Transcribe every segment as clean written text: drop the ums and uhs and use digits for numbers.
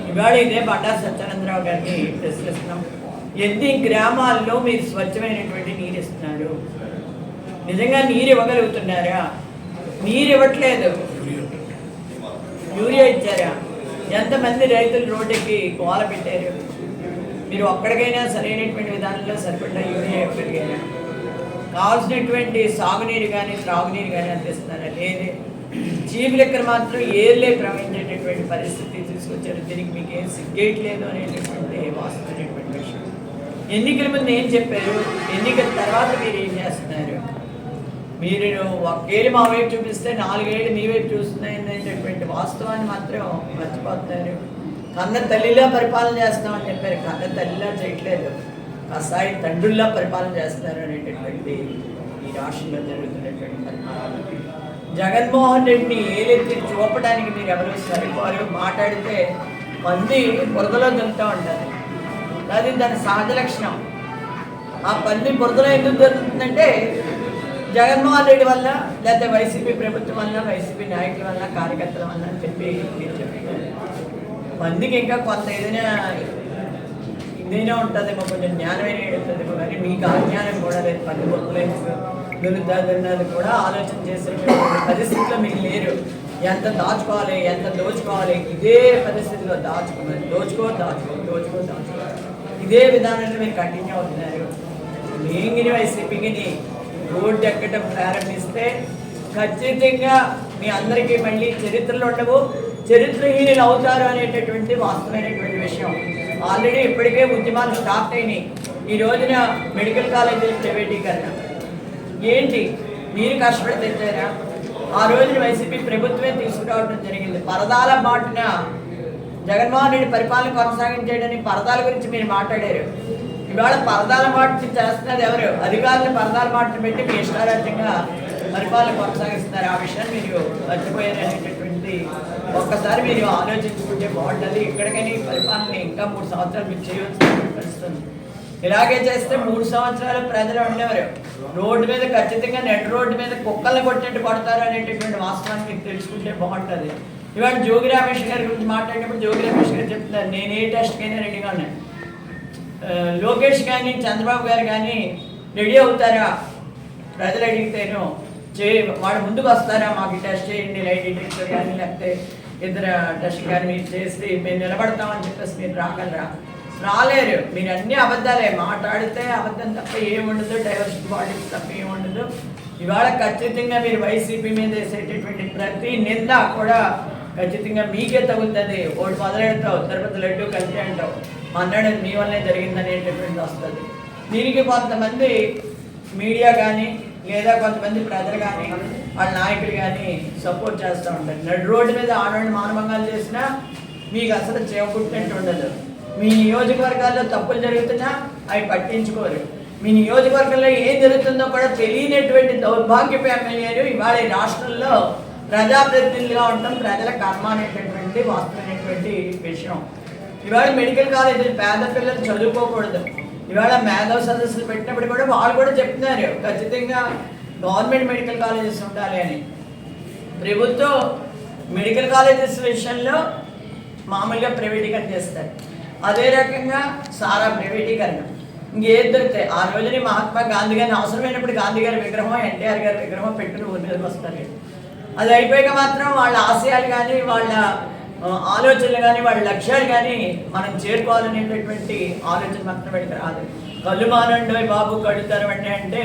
ఇవాళ ఇదే బండారు సత్యానందరావు గారిని ప్రశ్నిస్తున్నాం. ఎన్ని గ్రామాల్లో మీరు స్వచ్ఛమైనటువంటి నీరు ఇస్తున్నారు? నిజంగా నీరు ఇవ్వగలుగుతున్నారా? నీరు ఇవ్వట్లేదు, యూరియా ఇచ్చారా? ఎంతమంది రైతులు రోడ్డుకి కోల పెట్టారు? మీరు ఒక్కడికైనా సరైనటువంటి విధానంలో సరిపడా యూరియా ఇవ్వగలిగారా? కావాల్సినటువంటి సాగునీరు కానీ త్రాగునీరు కానీ అందిస్తున్నారా? లేదే. చీప్ లెక్కలు మాత్రం ఏర్లే ప్రవహించేటటువంటి పరిస్థితి తీసుకొచ్చారు. దీనికి మీకు ఏం సిగ్గేయట్లేదు అనేటటువంటి వాస్తవమైనటువంటి విషయం. ఎన్నికల ముందు ఏం చెప్పారు, ఎన్నికల తర్వాత మీరు ఏం చేస్తున్నారు? మీరు ఒకేళ్ళు మా వైపు చూపిస్తే 4 ఏళ్ళు మీ వైపు చూస్తున్నాయి అనేటటువంటి వాస్తవాన్ని మాత్రం మర్చిపోతున్నారు. కన్న తల్లిలా పరిపాలన చేస్తామని చెప్పారు, కన్న తల్లిలా చేయట్లేదు, కసాయి తండ్రుల్లా పరిపాలన చేస్తున్నారు అనేటటువంటి ఈ రాష్ట్రంలో జరుగుతున్నటువంటి పరిపాలన. జగన్మోహన్ రెడ్డిని ఏలెత్తి చూపడానికి మీరు ఎవరు సరిపోరు. మాట్లాడితే పంది బురదలో దుంతూ ఉంటారు, అది దాని సహజ లక్షణం. ఆ పంది బురదలో ఎందుకు దొరుకుతుందంటే జగన్మోహన్ రెడ్డి వల్ల, లేకపోతే వైసీపీ ప్రభుత్వం వల్ల, వైసీపీ నాయకుల వల్ల, కార్యకర్తల వల్ల అని చెప్పి మీరు చెప్తున్నారు. పందికి ఇంకా కొంత ఇదైనా ఉంటుందేమో, కొంచెం జ్ఞానమైన ఉంటుందేమో, కానీ మీకు ఆ జ్ఞానం కూడా లేదు. పంది బొక్కలేదు దొరుకుతుందన్నది కూడా ఆలోచన చేసే పరిస్థితిలో మీకు లేరు. ఎంత దాచుకోవాలి, ఎంత దోచుకోవాలి, ఇదే పరిస్థితిలో దోచుకో ఇదే విధానంలో మీరు కంటిన్యూ అవుతున్నారు. మేంగిని వైసీపీకి రోడ్డు ఎక్కడం ప్రారంభిస్తే ఖచ్చితంగా మీ అందరికీ మళ్ళీ చరిత్రలు ఉండవు, చరిత్రహీనులు అవుతారు అనేటటువంటి వాస్తవమైనటువంటి విషయం. ఆల్రెడీ ఇప్పటికే ఉద్యమాలు స్టార్ట్ అయినాయి. ఈ రోజున మెడికల్ కాలేజీల ప్రైవేటీకరణ ఏంటి? మీరు కష్టపడి తెచ్చారా? ఆ రోజున వైసీపీ ప్రభుత్వమే తీసుకురావడం జరిగింది. పరదాల మాటన జగన్మోహన్ రెడ్డి పరిపాలన కొనసాగించేయడానికి పరదాల గురించి మీరు మాట్లాడారు. ఇవాళ పరదాల మాటని చేస్తున్నది ఎవరు? అధికారులు పరదాల మాటను పెట్టి మీ ఇష్టారాజ్యంగా పరిపాలన కొనసాగిస్తున్నారు. ఆ విషయాన్ని మీరు మర్చిపోయారు అనేటటువంటి ఒక్కసారి మీరు ఆలోచించుకుంటే బాగుంటుంది. ఇక్కడికైనా ఈ పరిపాలన ఇంకా 3 సంవత్సరాలు మీరు చేయవలసిన పరిస్థితుంది. ఇలాగే చేస్తే 3 సంవత్సరాలు ప్రజలు ఉండేవారు. రోడ్డు మీద ఖచ్చితంగా నెట్ రోడ్డు మీద కుక్కల్ని కొట్టినట్టు కొడతారు అనేటటువంటి వాస్తవాన్ని మీకు తెలుసుకుంటే బాగుంటుంది. ఇవాళ జోగి రమేష్ గారి గురించి మాట్లాడినప్పుడు జోగి రమేష్ గారు చెప్తున్నారు, నేను ఏ టెస్ట్కైనా రెడీగా ఉన్నాను. లోకేష్ కానీ చంద్రబాబు గారు కానీ రెడీ అవుతారా? ప్రజలు అడిగితేను వాడు ముందుకు వస్తారా? మాకు టెస్ట్ చేయండి, లైట్ డిటెక్టర్ కానీ లేకపోతే ఇతర టెస్ట్ కానీ మీరు చేసి మేము నిలబడతామని చెప్పేసి మీరు రాగలరా? రాలేరు. మీరు అన్ని అబద్ధాలే మాట్లాడితే, అబద్ధం తప్ప ఏముండదు, డైవర్సిటీ పాలిటిక్స్ తప్ప ఏముండదు. ఇవాళ ఖచ్చితంగా మీరు వైసీపీ మీద వేసేటటువంటి ప్రతి నింద కూడా ఖచ్చితంగా మీకే తగులుతుంది. ఒకటి మొదలెడతావు, తిరుపతి లడ్డు కలిసి అంటావు, అన్నాడు మీ వల్లే జరిగిందనేటటువంటి వస్తుంది. దీనికి కొంతమంది మీడియా కానీ లేదా కొంతమంది ప్రజలు కానీ వాళ్ళ నాయకులు కానీ సపోర్ట్ చేస్తూ ఉంటారు. నడు రోడ్డు మీద ఆడవాళ్ళు మానభంగాలు చేసినా మీకు అసలు చేపట్టినట్టు ఉండదు. మీ నియోజకవర్గాల్లో తప్పులు జరుగుతున్నా అవి పట్టించుకోరు. మీ నియోజకవర్గంలో ఏం జరుగుతుందో కూడా తెలియనటువంటి దౌర్భాగ్యపు ఎమ్మెల్యేలు ఇవాళ ఈ రాష్ట్రంలో ప్రజాప్రతినిధులుగా ఉండటం ప్రజల కర్మ అనేటటువంటి వాస్తవమైనటువంటి విషయం. ఇవాళ మెడికల్ కాలేజీలు పేద పిల్లలు చదువుకోకూడదు. ఇవాళ మేధావి సదస్సులు పెట్టినప్పుడు కూడా వాళ్ళు కూడా చెప్తున్నారు ఖచ్చితంగా గవర్నమెంట్ మెడికల్ కాలేజెస్ ఉండాలి అని. ప్రభుత్వం మెడికల్ కాలేజెస్ విషయంలో మామూలుగా ప్రైవేటీకరణ చేస్తారు. అదే రకంగా సారా ప్రైవేటీకరణ ఇంకేది దొరుకుతాయి. ఆ రోజుని మహాత్మా గాంధీ గారిని అవసరమైనప్పుడు గాంధీ గారి విగ్రహం, ఎన్టీఆర్ గారి విగ్రహం పెట్టుకుని ఊరి మీదకి వస్తారు. అది అయిపోయాక మాత్రం వాళ్ళ ఆశయాలు కానీ వాళ్ళ ఆలోచనలు కానీ వాళ్ళ లక్ష్యాలు కానీ మనం చేరుకోవాలనేటటువంటి ఆలోచన మాత్రం పెడితే రాదు. కళ్ళు మానండి బాబు, కళ్ళు తెరవండి అంటే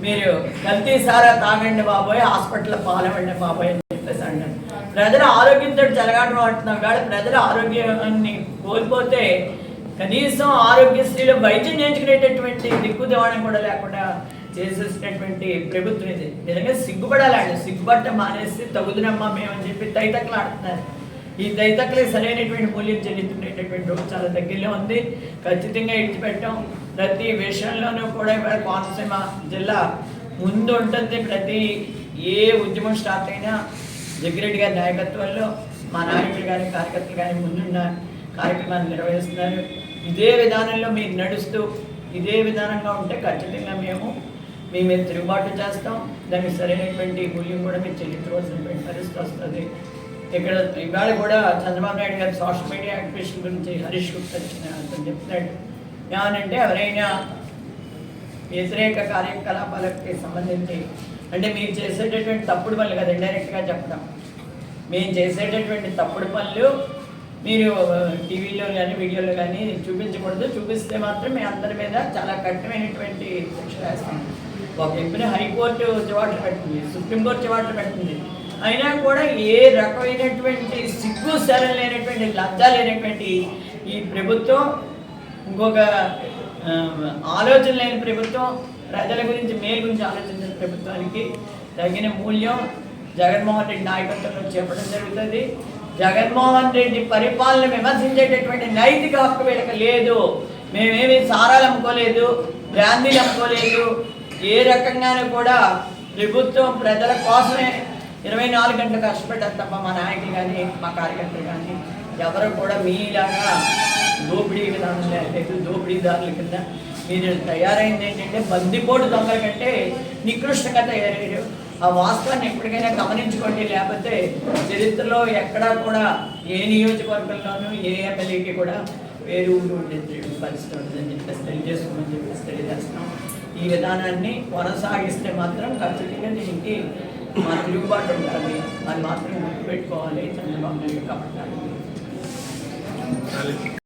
మీరు కల్తీ సారా తాగండి బాబోయ్, హాస్పిటల్లో పాలవండి బాబోయ్ అని చెప్పేసి అంటారు. ప్రజల ఆరోగ్యంతో చెలగాటం ఆడుతున్నాం కాదు. ప్రజల ఆరోగ్యాన్ని కోల్పోతే కనీసం ఆరోగ్యశ్రీలో వైద్యం చేయించుకునేటటువంటి దిక్కుదేవడం కూడా లేకుండా చేసేసినటువంటి ప్రభుత్వం ఇది. నిజంగా సిగ్గుపడాలండి. సిగ్గుపట్ట మానేసి తగుదునమ్మా మేమని చెప్పి తైతక్కలు ఆడుతున్నారు. ఈ తైతక్కలకి సరైనటువంటి మూల్యం చెల్లించుకునేటటువంటి రోజు చాలా దగ్గరలో ఉంది. ఖచ్చితంగా ఇచ్చిపెట్టాం. ప్రతి విషయంలోనూ కూడా ఇవాళ కోనసీమ జిల్లా ముందు ఉంటుంది. ప్రతి ఏ ఉద్యమం స్టార్ట్ అయినా జగ్గిరెడ్డి గారి నాయకత్వంలో మా నాయకులు కానీ కార్యకర్తలు కానీ ముందున్న కార్యక్రమాన్ని నిర్వహిస్తున్నారు. ఇదే విధానంలో మీరు నడుస్తూ ఇదే విధానంగా ఉంటే ఖచ్చితంగా మేము మీ మీద తిరుగుబాటు చేస్తాం. దానికి సరైనటువంటి మూల్యం కూడా మీరు చెల్లించవలసినటువంటి పరిస్థితి వస్తుంది. ఇక్కడ ఇవాళ కూడా చంద్రబాబు నాయుడు గారు సోషల్ మీడియా యాక్టివిషన్ గురించి హరీష్ గుప్తా అతను చెప్తున్నాడు. ఏమనంటే ఎవరైనా వ్యతిరేక కార్యకలాపాలకి సంబంధించి అంటే మీరు చేసేటటువంటి తప్పుడు పనులు కదా ఇండైరెక్ట్గా చెప్పడం, మేము చేసేటటువంటి తప్పుడు పనులు మీరు టీవీలో కానీ వీడియోలో కానీ చూపించకూడదు, చూపిస్తే మాత్రం మీ అందరి మీద చాలా కఠినమైనటువంటి శిక్ష వేస్తాం. ఒక ఎంపిన హైకోర్టు చివాట్లు పెట్టింది, సుప్రీంకోర్టు చివాట్లు పెట్టింది, అయినా కూడా ఏ రకమైనటువంటి సిగ్గు శరం లేనటువంటి లజ్జ లేనటువంటి ఈ ప్రభుత్వం, ఇంకొక ఆలోచన లేని ప్రభుత్వం, ప్రజల గురించి మేలు గురించి ఆలోచించిన ప్రభుత్వానికి తగిన మూల్యం జగన్మోహన్ రెడ్డి నాయకత్వంలో చెప్పడం జరుగుతుంది. జగన్మోహన్ రెడ్డి పరిపాలన విమర్శించేటటువంటి నైతిక హక్కు వీళ్ళకి లేదు. మేమేమి సారాలు అమ్ముకోలేదు, బ్రాందీలు అమ్ముకోలేదు, ఏ రకంగానూ కూడా ప్రభుత్వం ప్రజల కోసమే 24 గంటలు కష్టపడ్డారు తప్ప మా నాయకులు కానీ మా కార్యకర్తలు కానీ ఎవరు కూడా మీలాగా దోపిడీ విధానం లేదు. దోపిడీదారుల కింద మీరు తయారైంది ఏంటంటే బందిపోటు దొంగల కంటే నికృష్టంగా తయారయ్యారు. ఆ వాస్తవాన్ని ఎప్పటికైనా గమనించుకోండి, లేకపోతే చరిత్రలో ఎక్కడా కూడా ఏ నియోజకవర్గంలోనూ ఏ ఎమ్మెల్యేకి కూడా వేరు పరిస్థితి ఉంటుందని చెప్పేసి తెలియజేసుకోమని చెప్పేసి తెలియజేస్తున్నాం. ఈ విధానాన్ని కొనసాగిస్తే మాత్రం ఖచ్చితంగా దీనికి మన తిరుగుబాటు ఉండాలి, అది మాత్రం గుర్తుపెట్టుకోవాలి చంద్రబాబు నాయుడు కాబట్టి.